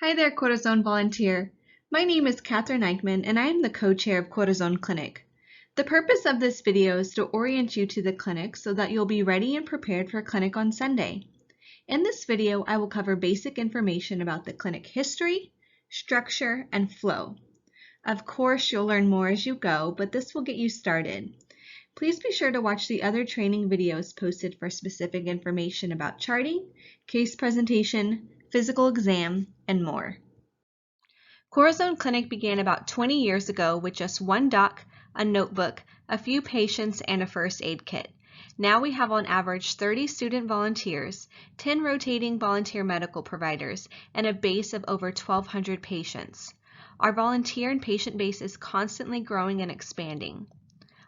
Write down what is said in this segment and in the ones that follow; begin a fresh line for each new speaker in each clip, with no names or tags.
Hi there, Corazon volunteer. My name is Katherine Eichmann, and I am the co-chair of Corazon Clinic. The purpose of this video is to orient you to the clinic so that you'll be ready and prepared for clinic on Sunday. In this video, I will cover basic information about the clinic history, structure, and flow. Of course, you'll learn more as you go, but this will get you started. Please be sure to watch the other training videos posted for specific information about charting, case presentation, physical exam, and more. Corazon Clinic began about 20 years ago with just one doc, a notebook, a few patients, and a first aid kit. Now we have on average 30 student volunteers, 10 rotating volunteer medical providers, and a base of over 1,200 patients. Our volunteer and patient base is constantly growing and expanding.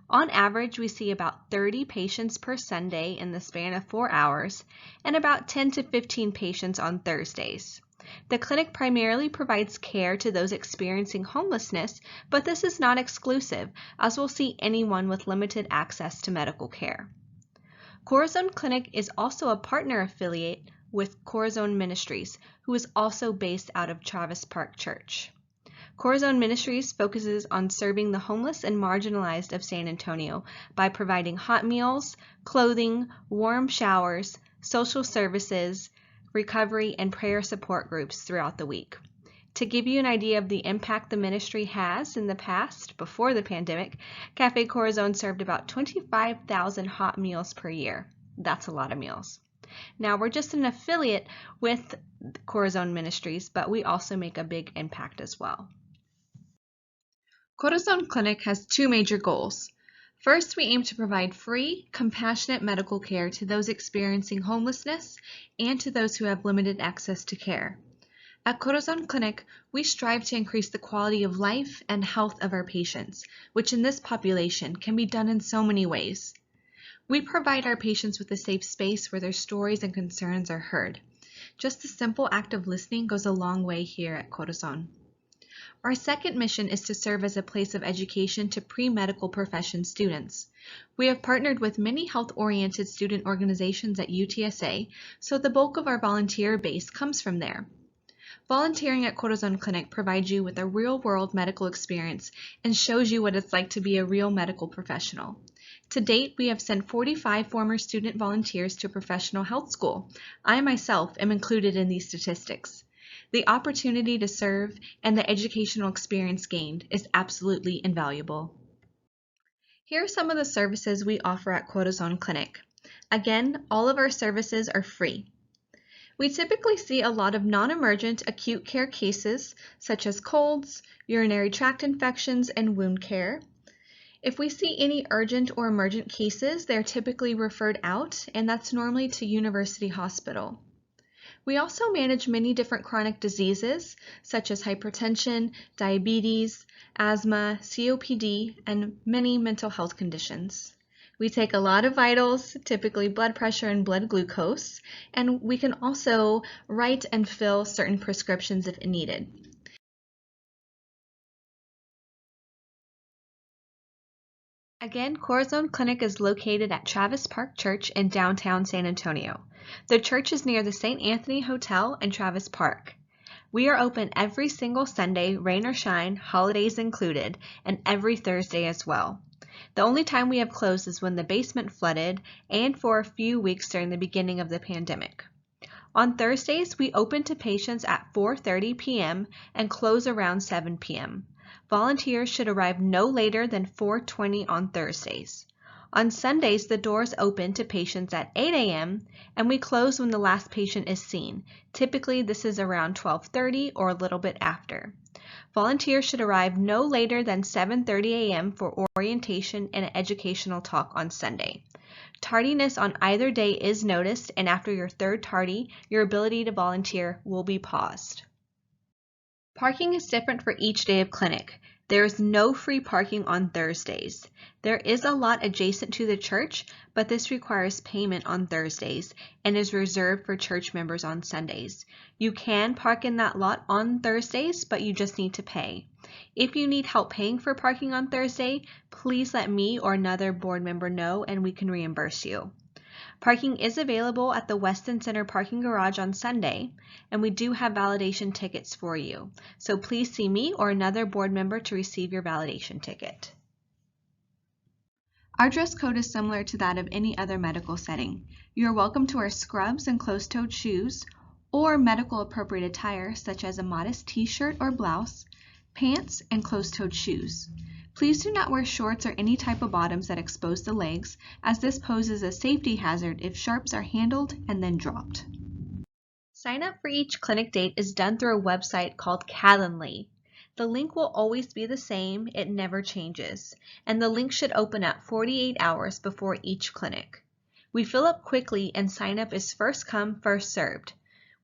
On average, we see about 30 patients per Sunday in the span of 4 hours, and about 10 to 15 patients on Thursdays. The clinic primarily provides care to those experiencing homelessness, but this is not exclusive, as we'll see anyone with limited access to medical care. Corazon Clinic is also a partner affiliate with Corazon Ministries, who is also based out of Travis Park Church. Corazon Ministries focuses on serving the homeless and marginalized of San Antonio by providing hot meals, clothing, warm showers, social services, recovery, and prayer support groups throughout the week. To give you an idea of the impact the ministry has in the past, before the pandemic, Cafe Corazon served about 25,000 hot meals per year. That's a lot of meals. Now, we're just an affiliate with Corazon Ministries, but we also make a big impact as well. Corazon Clinic has two major goals. First, we aim to provide free, compassionate medical care to those experiencing homelessness and to those who have limited access to care. At Corazon Clinic, we strive to increase the quality of life and health of our patients, which in this population can be done in so many ways. We provide our patients with a safe space where their stories and concerns are heard. Just the simple act of listening goes a long way here at Corazon. Our second mission is to serve as a place of education to pre-medical profession students. We have partnered with many health-oriented student organizations at UTSA, so the bulk of our volunteer base comes from there. Volunteering at Corazon Clinic provides you with a real-world medical experience and shows you what it's like to be a real medical professional. To date, we have sent 45 former student volunteers to professional health school. I myself am included in these statistics. The opportunity to serve and the educational experience gained is absolutely invaluable. Here are some of the services we offer at Corazon Clinic. Again, all of our services are free. We typically see a lot of non-emergent acute care cases such as colds, urinary tract infections, and wound care. If we see any urgent or emergent cases, they're typically referred out, and that's normally to University Hospital. We also manage many different chronic diseases such as hypertension, diabetes, asthma, COPD, and many mental health conditions. We take a lot of vitals, typically blood pressure and blood glucose, and we can also write and fill certain prescriptions if needed. Again, Corazon Clinic is located at Travis Park Church in downtown San Antonio. The church is near the St. Anthony Hotel in Travis Park. We are open every single Sunday, rain or shine, holidays included, and every Thursday as well. The only time we have closed is when the basement flooded and for a few weeks during the beginning of the pandemic. On Thursdays, we open to patients at 4:30 p.m. and close around 7 p.m. Volunteers should arrive no later than 4:20 on Thursdays. On Sundays, the doors open to patients at 8 a.m. and we close when the last patient is seen. Typically, this is around 12:30 or a little bit after. Volunteers should arrive no later than 7:30 a.m. for orientation and an educational talk on Sunday. Tardiness on either day is noticed, and after your third tardy, your ability to volunteer will be paused. Parking is different for each day of clinic. There is no free parking on Thursdays. There is a lot adjacent to the church, but this requires payment on Thursdays and is reserved for church members on Sundays. You can park in that lot on Thursdays, but you just need to pay. If you need help paying for parking on Thursday, please let me or another board member know and we can reimburse you. Parking is available at the Weston Center parking garage on Sunday, and we do have validation tickets for you. So please see me or another board member to receive your validation ticket. Our dress code is similar to that of any other medical setting. You are welcome to wear scrubs and closed-toed shoes, or medical appropriate attire such as a modest t-shirt or blouse, pants, and closed-toed shoes. Please do not wear shorts or any type of bottoms that expose the legs, as this poses a safety hazard if sharps are handled and then dropped. Sign up for each clinic date is done through a website called Calendly. The link will always be the same, it never changes, and the link should open up 48 hours before each clinic. We fill up quickly and sign up is first come, first served.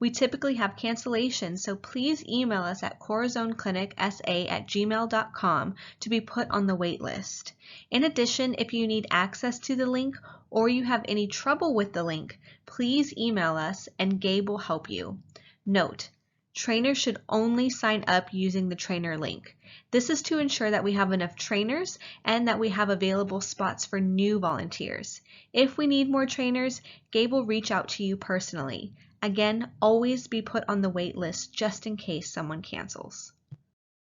We typically have cancellations, so please email us at corazonclinicsa@gmail.com to be put on the wait list. In addition, if you need access to the link or you have any trouble with the link, please email us and Gabe will help you. Note, trainers should only sign up using the trainer link. This is to ensure that we have enough trainers and that we have available spots for new volunteers. If we need more trainers, Gabe will reach out to you personally. Again, always be put on the wait list just in case someone cancels.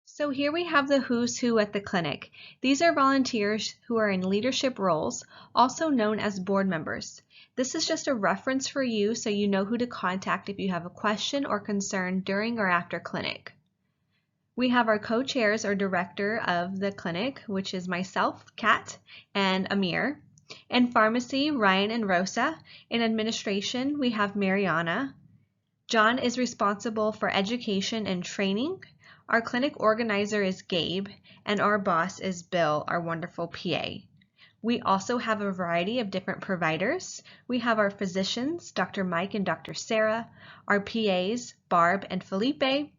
So here we have the who's who at the clinic. These are volunteers who are in leadership roles, also known as board members. This is just a reference for you so you know who to contact if you have a question or concern during or after clinic. We have our co-chairs or director of the clinic, which is myself, Kat, and Amir. In pharmacy, Ryan and Rosa. In administration, we have Mariana. John is responsible for education and training. Our clinic organizer is Gabe, and our boss is Bill, our wonderful PA. We also have a variety of different providers. We have our physicians, Dr. Mike and Dr. Sarah, our PAs, Barb and Felipe,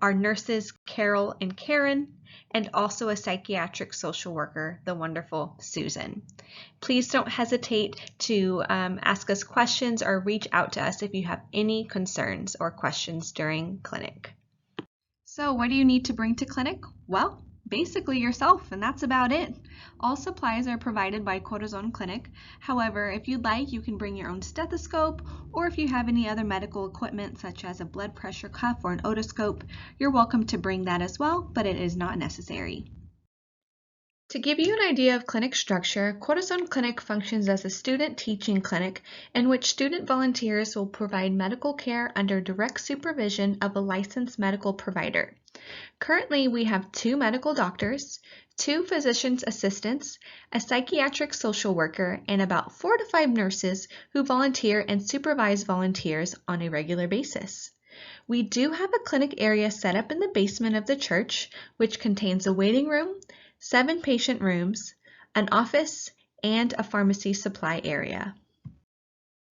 our nurses, Carol and Karen, and also a psychiatric social worker, the wonderful Susan. Please don't hesitate to ask us questions or reach out to us if you have any concerns or questions during clinic. So what do you need to bring to clinic? Well, basically yourself, and that's about it. All supplies are provided by Corazon Clinic. However, if you'd like, you can bring your own stethoscope, or if you have any other medical equipment such as a blood pressure cuff or an otoscope, you're welcome to bring that as well, but it is not necessary. To give you an idea of clinic structure, Corazon Clinic functions as a student teaching clinic in which student volunteers will provide medical care under direct supervision of a licensed medical provider. Currently, we have 2 medical doctors, 2 physician's assistants, a psychiatric social worker, and about 4 to 5 nurses who volunteer and supervise volunteers on a regular basis. We do have a clinic area set up in the basement of the church, which contains a waiting room, 7 patient rooms, an office, and a pharmacy supply area.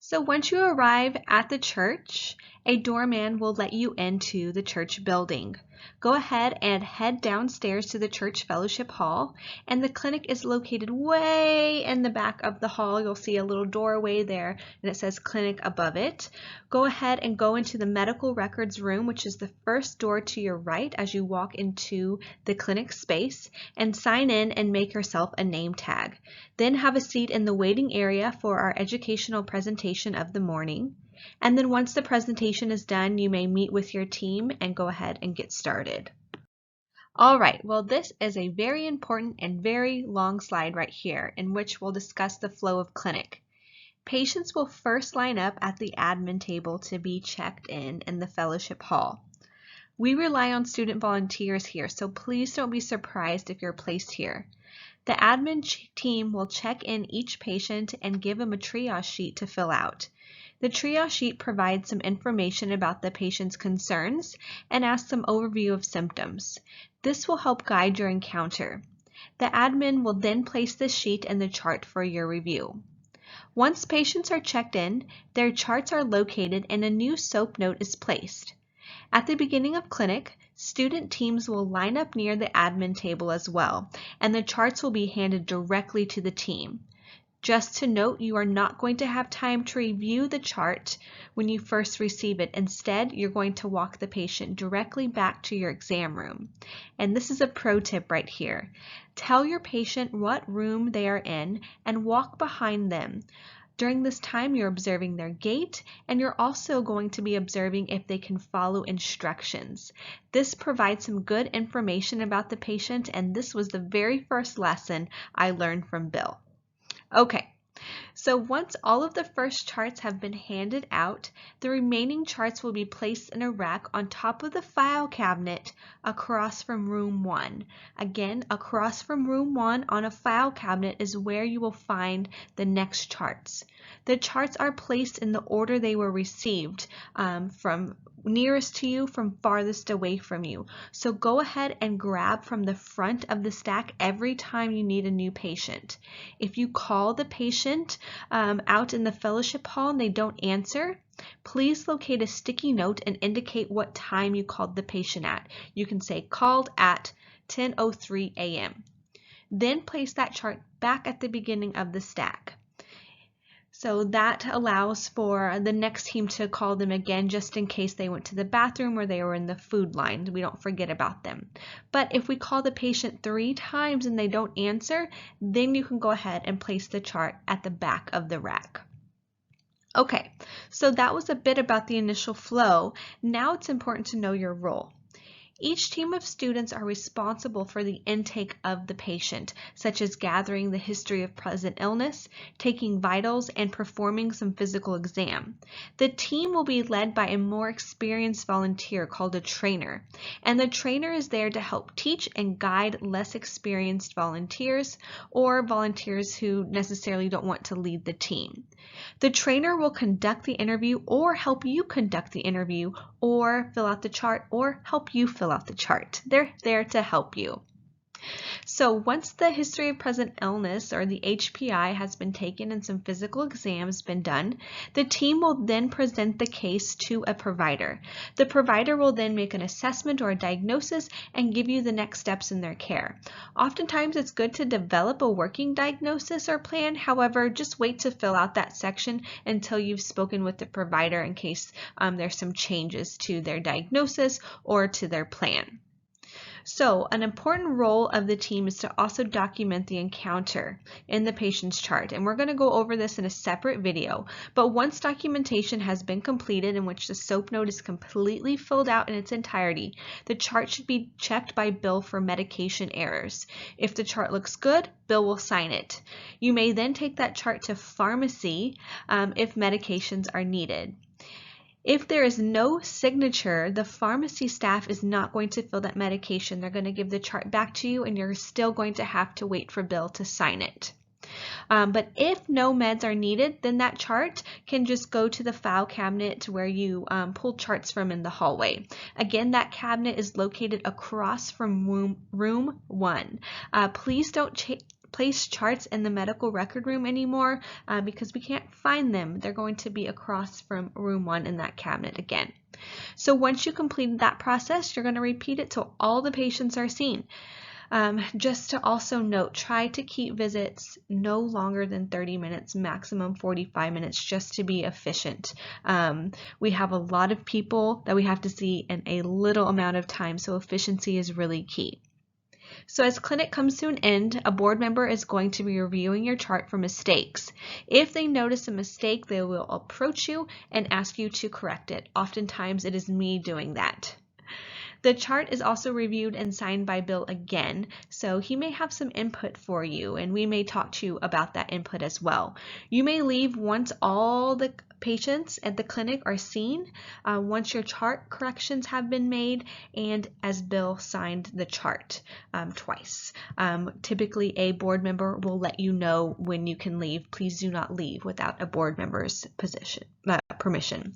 So once you arrive at the church, a doorman will let you into the church building. Go ahead and head downstairs to the church fellowship hall, and the clinic is located way in the back of the hall. You'll see a little doorway there, and it says clinic above it. Go ahead and go into the medical records room, which is the first door to your right as you walk into the clinic space, and sign in and make yourself a name tag. Then have a seat in the waiting area for our educational presentation of the morning. And then once the presentation is done, you may meet with your team and go ahead and get started. All right, well, this is a very important and very long slide right here in which we'll discuss the flow of clinic. Patients will first line up at the admin table to be checked in the fellowship hall. We rely on student volunteers here, so please don't be surprised if you're placed here. The admin team will check in each patient and give them a triage sheet to fill out. The triage sheet provides some information about the patient's concerns and asks some overview of symptoms. This will help guide your encounter. The admin will then place the sheet in the chart for your review. Once patients are checked in, their charts are located and a new SOAP note is placed. At the beginning of clinic, student teams will line up near the admin table as well, and the charts will be handed directly to the team. Just to note, you are not going to have time to review the chart when you first receive it. Instead, you're going to walk the patient directly back to your exam room. And this is a pro tip right here. Tell your patient what room they are in and walk behind them. During this time, you're observing their gait, and you're also going to be observing if they can follow instructions. This provides some good information about the patient, and this was the very first lesson I learned from Bill. Okay. So once all of the first charts have been handed out, the remaining charts will be placed in a rack on top of the file cabinet across from room 1. Again, across from room 1 on a file cabinet is where you will find the next charts. The charts are placed in the order they were received, from nearest to you from farthest away from you. So go ahead and grab from the front of the stack every time you need a new patient. If you call the patient out in the fellowship hall and they don't answer, please locate a sticky note and indicate what time you called the patient at. You can say called at 10:03 a.m. Then place that chart back at the beginning of the stack. So that allows for the next team to call them again just in case they went to the bathroom or they were in the food line. We don't forget about them. But if we call the patient 3 times and they don't answer, then you can go ahead and place the chart at the back of the rack. Okay, so that was a bit about the initial flow. Now it's important to know your role. Each team of students are responsible for the intake of the patient, such as gathering the history of present illness, taking vitals, and performing some physical exam. The team will be led by a more experienced volunteer called a trainer, and the trainer is there to help teach and guide less experienced volunteers or volunteers who necessarily don't want to lead the team. The trainer will conduct the interview or help you conduct the interview or fill out the chart or help you fill out the chart. They're there to help you. So once the history of present illness or the HPI has been taken and some physical exams been done, the team will then present the case to a provider. The provider will then make an assessment or a diagnosis and give you the next steps in their care. Oftentimes it's good to develop a working diagnosis or plan. However, just wait to fill out that section until you've spoken with the provider in case there's some changes to their diagnosis or to their plan. So an important role of the team is to also document the encounter in the patient's chart. And we're going to go over this in a separate video. But once documentation has been completed in which the SOAP note is completely filled out in its entirety, the chart should be checked by Bill for medication errors. If the chart looks good, Bill will sign it. You may then take that chart to pharmacy if medications are needed. If there is no signature, the pharmacy staff is not going to fill that medication. They're going to give the chart back to you and you're still going to have to wait for Bill to sign it. But if no meds are needed, then that chart can just go to the file cabinet where you pull charts from in the hallway. Again, that cabinet is located across from room 1. Please don't place charts in the medical record room anymore because we can't find them. They're going to be across from room 1 in that cabinet again. So once you complete that process, you're going to repeat it till all the patients are seen. Just to also note, try to keep visits no longer than 30 minutes, maximum 45 minutes, just to be efficient. We have a lot of people that we have to see in a little amount of time, so efficiency is really key. So as clinic comes to an end, a board member is going to be reviewing your chart for mistakes. If they notice a mistake, they will approach you and ask you to correct it. Oftentimes it is me doing that. The chart is also reviewed and signed by Bill again, so he may have some input for you and we may talk to you about that input as well. You may leave once all the patients at the clinic are seen, once your chart corrections have been made, and as Bill signed the chart twice. Typically a board member will let you know when you can leave. Please do not leave without a board member's permission.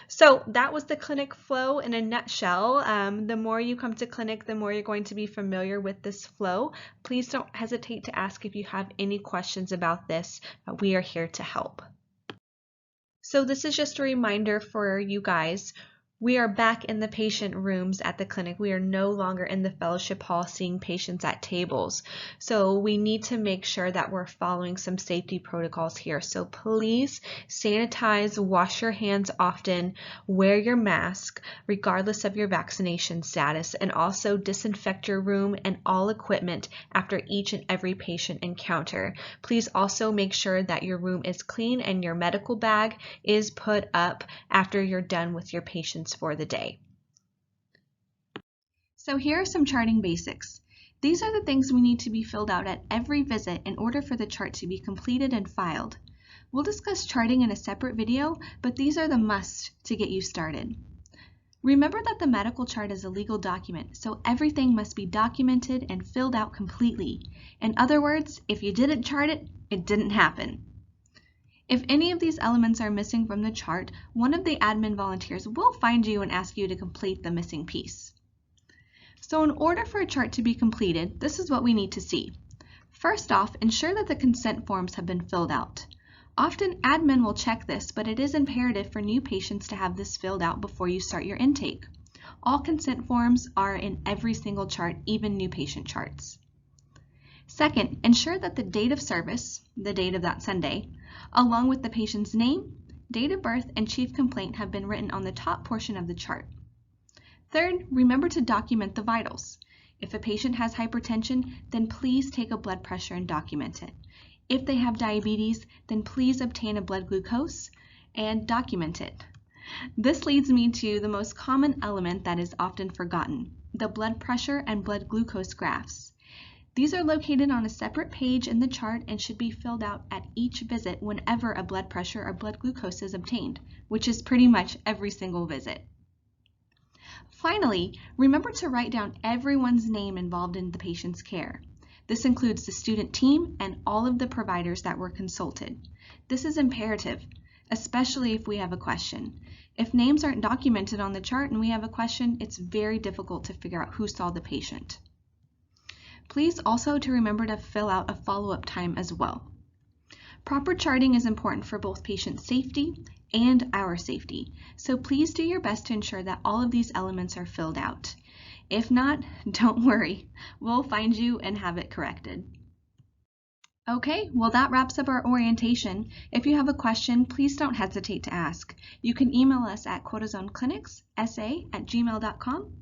So that was the clinic flow in a nutshell. The more you come to clinic, the more you're going to be familiar with this flow. Please don't hesitate to ask if you have any questions about this. We are here to help. So this is just a reminder for you guys. We are back in the patient rooms at the clinic. We are no longer in the fellowship hall seeing patients at tables. So we need to make sure that we're following some safety protocols here. So please sanitize, wash your hands often, wear your mask regardless of your vaccination status, and also disinfect your room and all equipment after each and every patient encounter. Please also make sure that your room is clean and your medical bag is put up after you're done with your patients for the day. So here are some charting basics. These are the things we need to be filled out at every visit in order for the chart to be completed and filed. We'll discuss charting in a separate video, but these are the musts to get you started. Remember that the medical chart is a legal document, so everything must be documented and filled out completely. In other words, if you didn't chart it, it didn't happen. If any of these elements are missing from the chart, one of the admin volunteers will find you and ask you to complete the missing piece. So in order for a chart to be completed, this is what we need to see. First off, ensure that the consent forms have been filled out. Often admin will check this, but it is imperative for new patients to have this filled out before you start your intake. All consent forms are in every single chart, even new patient charts. Second, ensure that the date of service, the date of that Sunday, along with the patient's name, date of birth, and chief complaint have been written on the top portion of the chart. Third, remember to document the vitals. If a patient has hypertension, then please take a blood pressure and document it. If they have diabetes, then please obtain a blood glucose and document it. This leads me to the most common element that is often forgotten, the blood pressure and blood glucose graphs. These are located on a separate page in the chart and should be filled out at each visit whenever a blood pressure or blood glucose is obtained, which is pretty much every single visit. Finally, remember to write down everyone's name involved in the patient's care. This includes the student team and all of the providers that were consulted. This is imperative, especially if we have a question. If names aren't documented on the chart and we have a question, it's very difficult to figure out who saw the patient. Please also to remember to fill out a follow-up time as well. Proper charting is important for both patient safety and our safety, so please do your best to ensure that all of these elements are filled out. If not, don't worry, we'll find you and have it corrected. Okay, well that wraps up our orientation. If you have a question, please don't hesitate to ask. You can email us at corazonclinics@gmail.com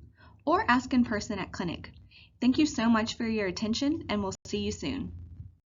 or ask in person at clinic. Thank you so much for your attention, and we'll see you soon.